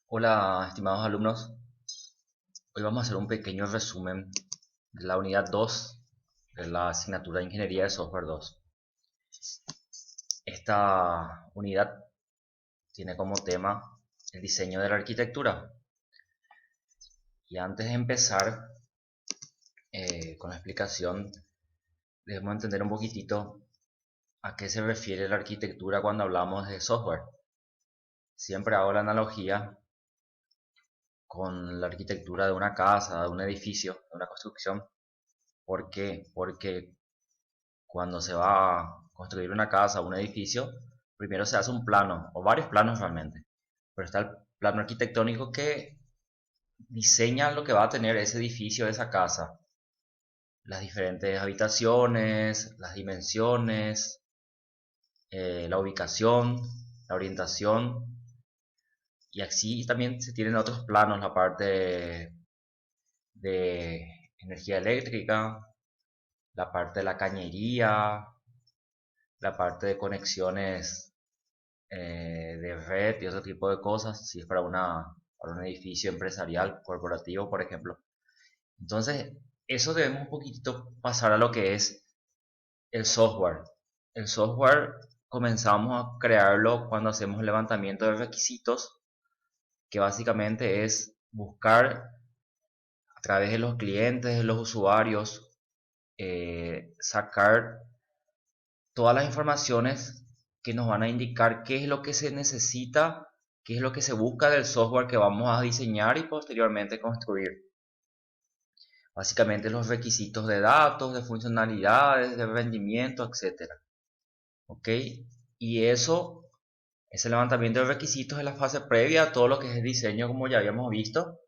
Hola, estimados alumnos. Hoy vamos a hacer un pequeño resumen de la unidad 2 de la asignatura de Ingeniería de Software 2. Esta unidad tiene como tema el diseño de la arquitectura. Y antes de empezar con la explicación, debemos entender un poquitito a qué se refiere la arquitectura cuando hablamos de software. Siempre hago la analogía con la arquitectura de una casa, de un edificio, de una construcción. ¿Por qué? Porque cuando se va a construir una casa o un edificio, primero se hace un plano, o varios planos realmente. Pero está el plano arquitectónico que diseña lo que va a tener ese edificio, esa casa. Las diferentes habitaciones, las dimensiones, la ubicación, la orientación. Y así también se tienen otros planos, la parte de energía eléctrica, la parte de la cañería, la parte de conexiones de red y otro tipo de cosas, si es para un edificio empresarial, corporativo, por ejemplo. Entonces, eso debemos un poquitito pasar a lo que es el software. El software comenzamos a crearlo cuando hacemos el levantamiento de requisitos, que básicamente es buscar a través de los clientes, de los usuarios, sacar todas las informaciones que nos van a indicar qué es lo que se necesita, qué es lo que se busca del software que vamos a diseñar y posteriormente construir. Básicamente los requisitos de datos, de funcionalidades, de rendimiento, etcétera. ¿Ok? Y eso, ese levantamiento de requisitos es la fase previa a todo lo que es el diseño, como ya habíamos visto.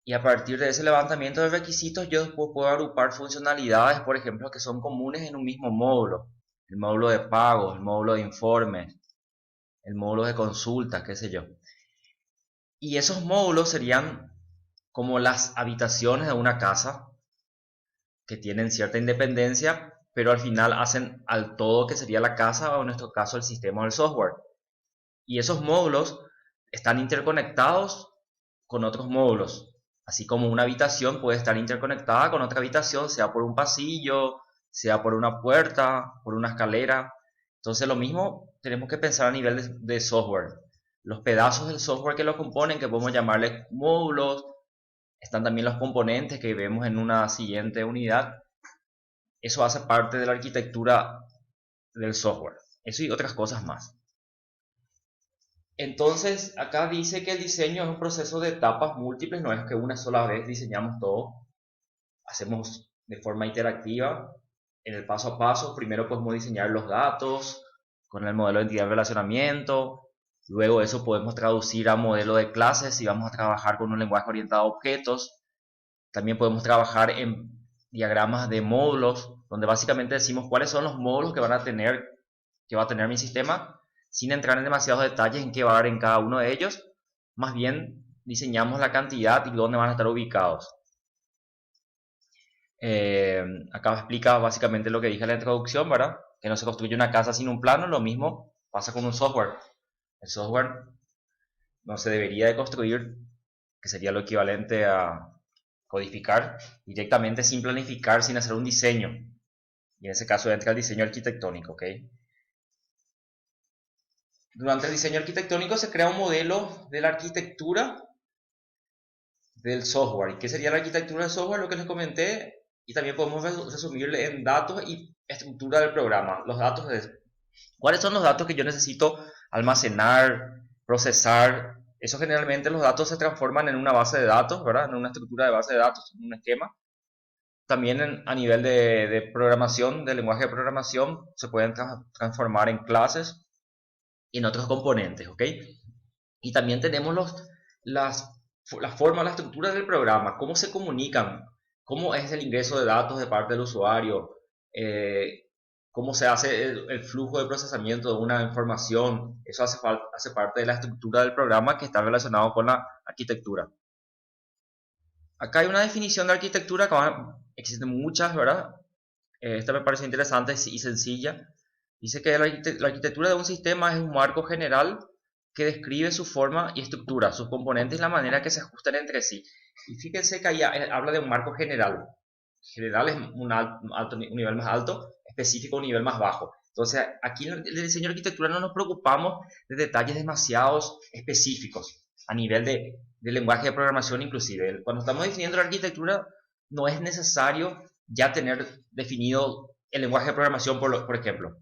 Y a partir de ese levantamiento de requisitos, yo después puedo agrupar funcionalidades, por ejemplo, que son comunes en un mismo módulo. El módulo de pagos, el módulo de informes, el módulo de consultas, qué sé yo. Y esos módulos serían como las habitaciones de una casa que tienen cierta independencia, pero al final hacen al todo que sería la casa o en nuestro caso el sistema o el software. Y esos módulos están interconectados con otros módulos, así como una habitación puede estar interconectada con otra habitación, sea por un pasillo, sea por una puerta, por una escalera. Entonces lo mismo tenemos que pensar a nivel de software. Los pedazos del software que lo componen, que podemos llamarles módulos, están también los componentes que vemos en una siguiente unidad. Eso hace parte de la arquitectura del software. Eso y otras cosas más. Entonces, acá dice que el diseño es un proceso de etapas múltiples, no es que una sola vez diseñamos todo, hacemos de forma interactiva, en el paso a paso, primero podemos diseñar los datos con el modelo de entidad de relacionamiento, luego eso podemos traducir a modelo de clases si vamos a trabajar con un lenguaje orientado a objetos, también podemos trabajar en diagramas de módulos, donde básicamente decimos cuáles son los módulos que va a tener mi sistema, sin entrar en demasiados detalles en qué va a haber en cada uno de ellos, más bien diseñamos la cantidad y dónde van a estar ubicados. Acá explica básicamente lo que dije en la introducción, ¿verdad? Que no se construye una casa sin un plano, lo mismo pasa con un software. El software no se debería de construir, que sería lo equivalente a codificar directamente sin planificar, sin hacer un diseño. Y en ese caso entra el diseño arquitectónico, ¿ok? Durante el diseño arquitectónico se crea un modelo de la arquitectura del software. ¿Y qué sería la arquitectura del software? Lo que les comenté. Y también podemos resumirle en datos y estructura del programa. Los datos es, ¿cuáles son los datos que yo necesito almacenar, procesar? Eso generalmente los datos se transforman en una base de datos, ¿verdad? En una estructura de base de datos, en un esquema. También a nivel de programación, de lenguaje de programación, se pueden transformar en clases y en otros componentes, ¿ok? Y también tenemos las, la forma, la estructura del programa, cómo se comunican, cómo es el ingreso de datos de parte del usuario, eh, cómo se hace el flujo de procesamiento de una información. Eso hace parte de la estructura del programa que está relacionado con la arquitectura. Acá hay una definición de arquitectura, que existen muchas, ¿verdad? Esta me parece interesante y sencilla. Dice que la arquitectura de un sistema es un marco general que describe su forma y estructura, sus componentes y la manera que se ajustan entre sí. Y fíjense que ahí habla de un marco general. General es un nivel más alto, específico un nivel más bajo. Entonces, aquí en el diseño de arquitectura no nos preocupamos de detalles demasiado específicos a nivel de lenguaje de programación inclusive. Cuando estamos definiendo la arquitectura, no es necesario ya tener definido el lenguaje de programación, por ejemplo.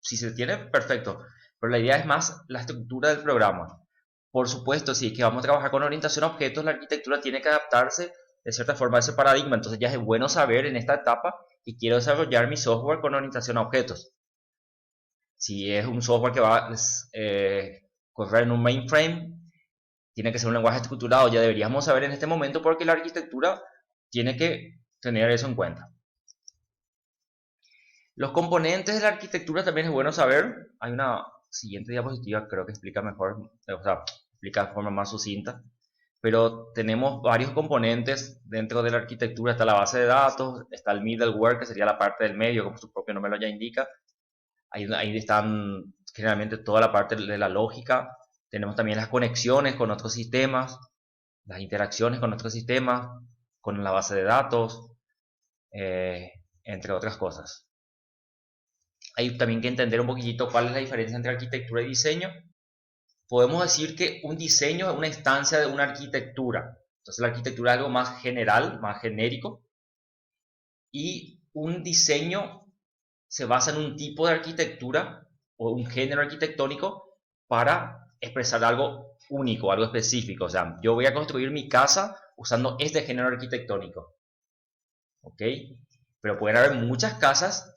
Si se tiene, perfecto. Pero la idea es más la estructura del programa. Por supuesto, si es que vamos a trabajar con orientación a objetos, la arquitectura tiene que adaptarse de cierta forma a ese paradigma. Entonces ya es bueno saber en esta etapa que quiero desarrollar mi software con orientación a objetos. Si es un software que va a correr en un mainframe, tiene que ser un lenguaje estructurado. Ya deberíamos saber en este momento porque la arquitectura tiene que tener eso en cuenta. Los componentes de la arquitectura también es bueno saber. Hay una siguiente diapositiva, creo que explica mejor, o sea, explica de forma más sucinta. Pero tenemos varios componentes dentro de la arquitectura. Está la base de datos, está el middleware, que sería la parte del medio, como su propio nombre lo ya indica. Ahí están generalmente toda la parte de la lógica. Tenemos también las conexiones con otros sistemas, las interacciones con otros sistemas, con la base de datos, entre otras cosas. Hay también que entender un poquitito cuál es la diferencia entre arquitectura y diseño. Podemos decir que un diseño es una instancia de una arquitectura. Entonces la arquitectura es algo más general, más genérico. Y un diseño se basa en un tipo de arquitectura o un género arquitectónico para expresar algo único, algo específico. O sea, yo voy a construir mi casa usando este género arquitectónico. ¿Ok? Pero pueden haber muchas casas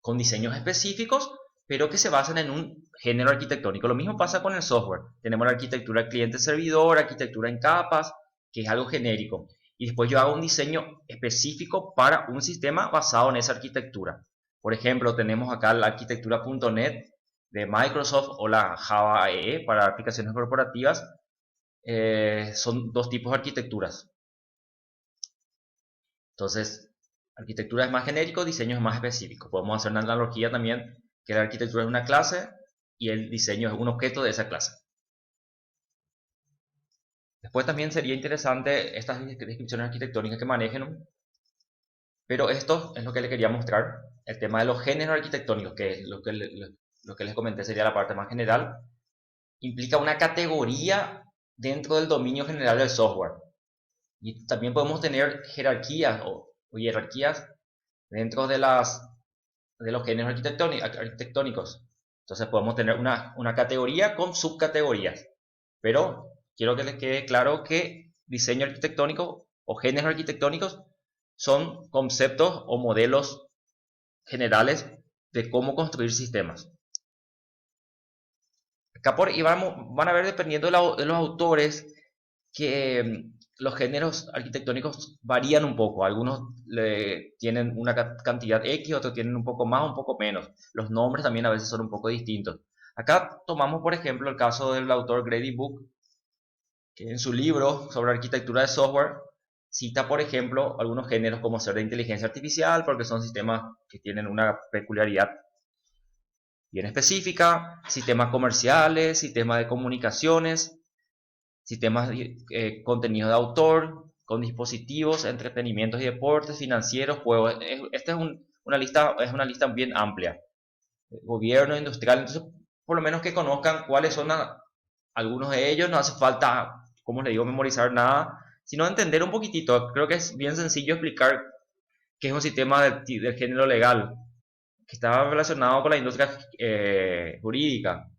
con diseños específicos, pero que se basan en un género arquitectónico. Lo mismo pasa con el software. Tenemos la arquitectura cliente-servidor, arquitectura en capas, que es algo genérico. Y después yo hago un diseño específico para un sistema basado en esa arquitectura. Por ejemplo, tenemos acá la arquitectura .NET de Microsoft o la Java EE para aplicaciones corporativas. Son dos tipos de arquitecturas. Entonces, arquitectura es más genérico, diseño es más específico. Podemos hacer una analogía también que la arquitectura es una clase y el diseño es un objeto de esa clase. Después también sería interesante estas descripciones arquitectónicas que manejen, pero esto es lo que les quería mostrar, el tema de los géneros arquitectónicos, que es lo que les comenté sería la parte más general, implica una categoría dentro del dominio general del software. Y también podemos tener jerarquías o jerarquías dentro de los géneros arquitectónicos. Entonces podemos tener una categoría con subcategorías. Pero quiero que les quede claro que diseño arquitectónico o géneros arquitectónicos son conceptos o modelos generales de cómo construir sistemas. Acá van a ver, dependiendo de los autores, que los géneros arquitectónicos varían un poco. Algunos tienen una cantidad X, otros tienen un poco más, un poco menos. Los nombres también a veces son un poco distintos. Acá tomamos, por ejemplo, el caso del autor Grady Book, que en su libro sobre arquitectura de software cita, por ejemplo, algunos géneros como ser de inteligencia artificial, porque son sistemas que tienen una peculiaridad bien específica, sistemas comerciales, sistemas de comunicaciones, sistemas de contenido de autor, con dispositivos, entretenimientos y deportes, financieros, juegos. Esta es una lista bien amplia. Gobierno, industrial, entonces por lo menos que conozcan cuáles son algunos de ellos. No hace falta, como les digo, memorizar nada, sino entender un poquitito. Creo que es bien sencillo explicar qué es un sistema del género legal, que está relacionado con la industria jurídica,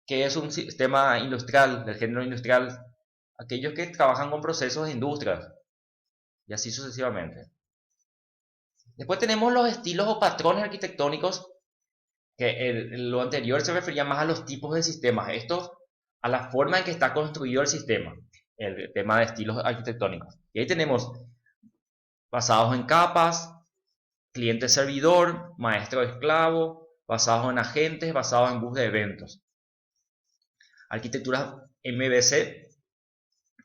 que es un sistema industrial, del género industrial, aquellos que trabajan con procesos de industrias, y así sucesivamente. Después tenemos los estilos o patrones arquitectónicos, que lo anterior se refería más a los tipos de sistemas, estos a la forma en que está construido el sistema, el tema de estilos arquitectónicos. Y ahí tenemos basados en capas, cliente-servidor, maestro-esclavo, basados en agentes, basados en bus de eventos. Arquitectura MVC,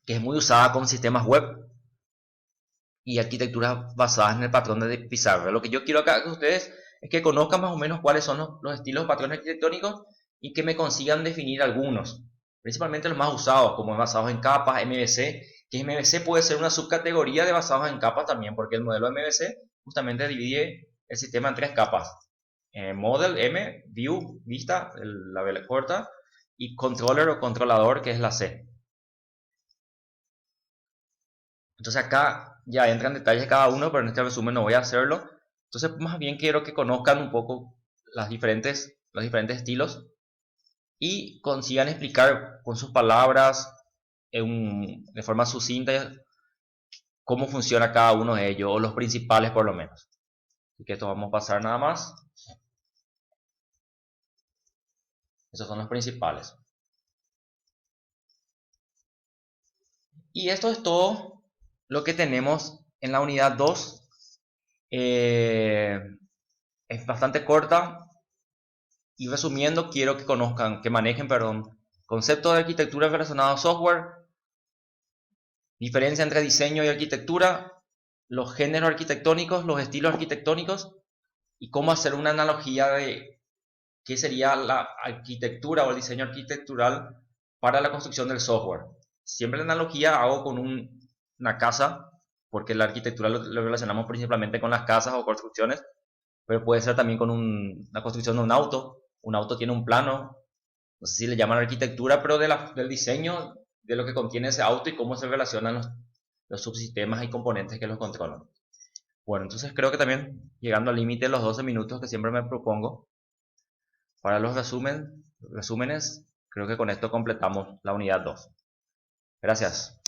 que es muy usada con sistemas web, y arquitecturas basadas en el patrón de pizarra. Lo que yo quiero acá con ustedes es que conozcan más o menos cuáles son los estilos o patrones arquitectónicos y que me consigan definir algunos, principalmente los más usados, como basados en capas, MVC, que MVC puede ser una subcategoría de basados en capas también, porque el modelo MVC justamente divide el sistema en tres capas: Model, M, View, vista, la vela corta, y Controller o controlador, que es la C. Entonces acá ya entran detalles cada uno, pero en este resumen no voy a hacerlo. Entonces más bien quiero que conozcan un poco los diferentes estilos y consigan explicar con sus palabras de forma sucinta cómo funciona cada uno de ellos, o los principales por lo menos. Así que esto vamos a pasar nada más. Esos son los principales. Y esto es todo lo que tenemos en la unidad 2. Es bastante corta. Y resumiendo, quiero que conozcan, que manejen, perdón, concepto de arquitectura relacionado a software, diferencia entre diseño y arquitectura, los géneros arquitectónicos, los estilos arquitectónicos y cómo hacer una analogía de qué sería la arquitectura o el diseño arquitectural para la construcción del software. Siempre la analogía hago con una casa, porque la arquitectura lo relacionamos principalmente con las casas o construcciones, pero puede ser también con la construcción de un auto. Un auto tiene un plano, no sé si le llaman arquitectura, pero del diseño de lo que contiene ese auto y cómo se relacionan los subsistemas y componentes que los controlan. Bueno, entonces creo que también llegando al límite de los 12 minutos que siempre me propongo para los resúmenes, creo que con esto completamos la unidad 2. Gracias.